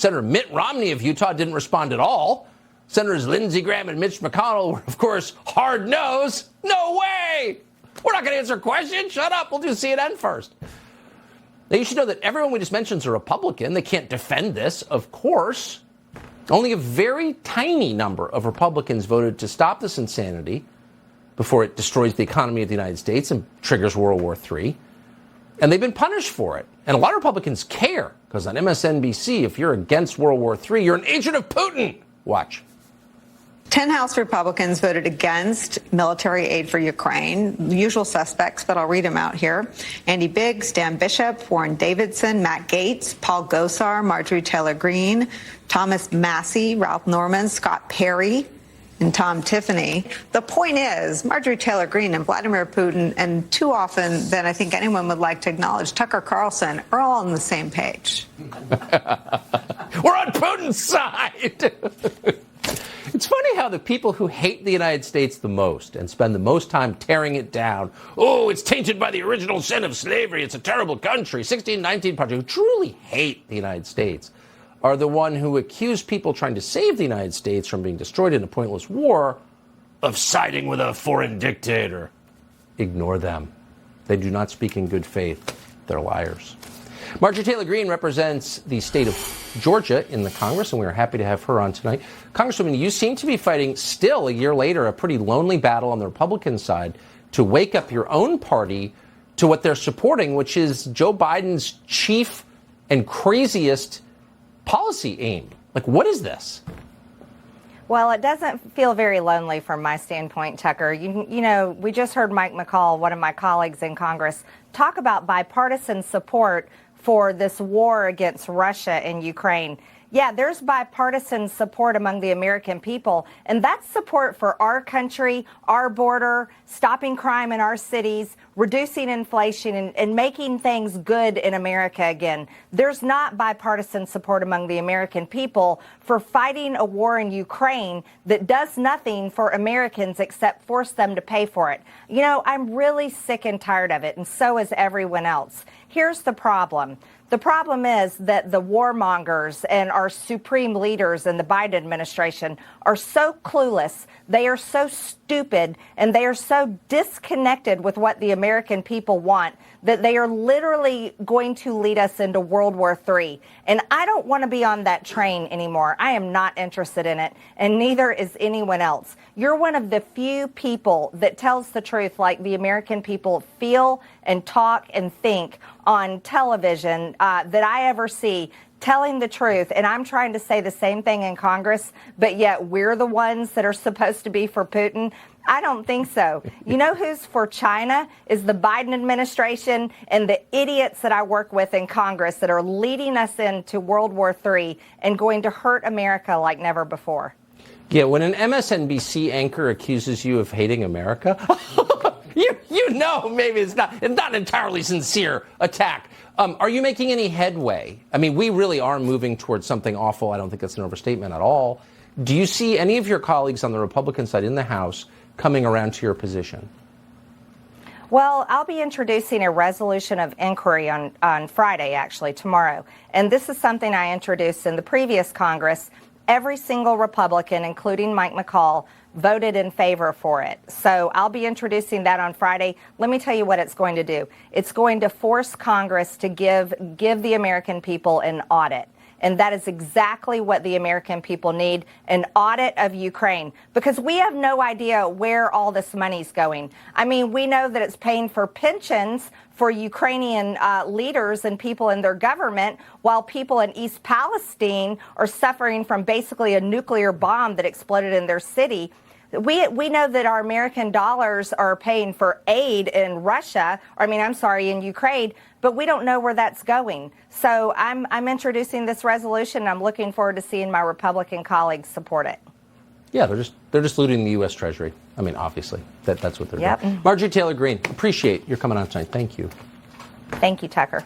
Senator Mitt Romney of Utah didn't respond at all. Senators Lindsey Graham and Mitch McConnell were, of course, hard nose. No way! We're not going to answer questions. Shut up. We'll do CNN first. Now, you should know that everyone we just mentioned is a Republican. They can't defend this, of course. Only a very tiny number of Republicans voted to stop this insanity before it destroys the economy of the United States and triggers World War III. And they've been punished for it. And a lot of Republicans care, because on MSNBC, if you're against World War III, you're an agent of Putin. Watch. 10 House Republicans voted against military aid for Ukraine. The usual suspects, but I'll read them out here. Andy Biggs, Dan Bishop, Warren Davidson, Matt Gaetz, Paul Gosar, Marjorie Taylor Greene, Thomas Massey, Ralph Norman, Scott Perry, and Tom Tiffany. The point is, Marjorie Taylor Greene and Vladimir Putin, and too often than I think anyone would like to acknowledge, Tucker Carlson, are all on the same page. We're on Putin's side. It's funny how the people who hate the United States the most and spend the most time tearing it down, oh, it's tainted by the original sin of slavery, it's a terrible country, 1619 Project, who truly hate the United States, are the one who accuse people trying to save the United States from being destroyed in a pointless war of siding with a foreign dictator. Ignore them. They do not speak in good faith. They're liars. Marjorie Taylor Greene represents the state of Georgia in the Congress, and we are happy to have her on tonight. Congresswoman, you seem to be fighting still, a year later, a pretty lonely battle on the Republican side to wake up your own party to what they're supporting, which is Joe Biden's chief and craziest policy aim. Like, what is this? Well, it doesn't feel very lonely from my standpoint, Tucker. You know, we just heard Mike McCall, one of my colleagues in Congress, talk about bipartisan support for this war against Russia and Ukraine. Yeah, there's bipartisan support among the American people, and that's support for our country, our border, stopping crime in our cities, reducing inflation, and making things good in America again. There's not bipartisan support among the American people for fighting a war in Ukraine that does nothing for Americans except force them to pay for it. You know, I'm really sick and tired of it, and so is everyone else. Here's the problem. The problem is that the warmongers and our supreme leaders in the Biden administration are so clueless, they are so stupid, and they are so disconnected with what the American people want that they are literally going to lead us into World War III. And I don't want to be on that train anymore. I am not interested in it, and neither is anyone else. You're one of the few people that tells the truth like the American people feel and talk and think on television that I ever see, telling the truth. And I'm trying to say the same thing in Congress, but yet we're the ones that are supposed to be for Putin. I don't think so. You know who's for China is the Biden administration and the idiots that I work with in Congress that are leading us into World War III and going to hurt America like never before. Yeah, when an MSNBC anchor accuses you of hating America, you know maybe it's not an entirely sincere attack. Are you making any headway? I mean, we really are moving towards something awful. I don't think that's an overstatement at all. Do you see any of your colleagues on the Republican side in the House coming around to your position? Well, I'll be introducing a resolution of inquiry on Friday, actually, tomorrow. And this is something I introduced in the previous Congress. Every single Republican, including Mike McCall, voted in favor for it. So I'll be introducing that on Friday. Let me tell you what it's going to do. It's going to force Congress to give the American people an audit. And that is exactly what the American people need, an audit of Ukraine, because we have no idea where all this money's going. I mean, we know that it's paying for pensions for Ukrainian leaders and people in their government, while people in East Palestine are suffering from basically a nuclear bomb that exploded in their city. We know that our American dollars are paying for aid in in Ukraine, but we don't know where that's going. So I'm introducing this resolution, and I'm looking forward to seeing my Republican colleagues support it. Yeah, they're just looting the U.S. Treasury. I mean, obviously, that's what they're doing. Marjorie Taylor Greene, appreciate your coming on tonight. Thank you. Thank you, Tucker.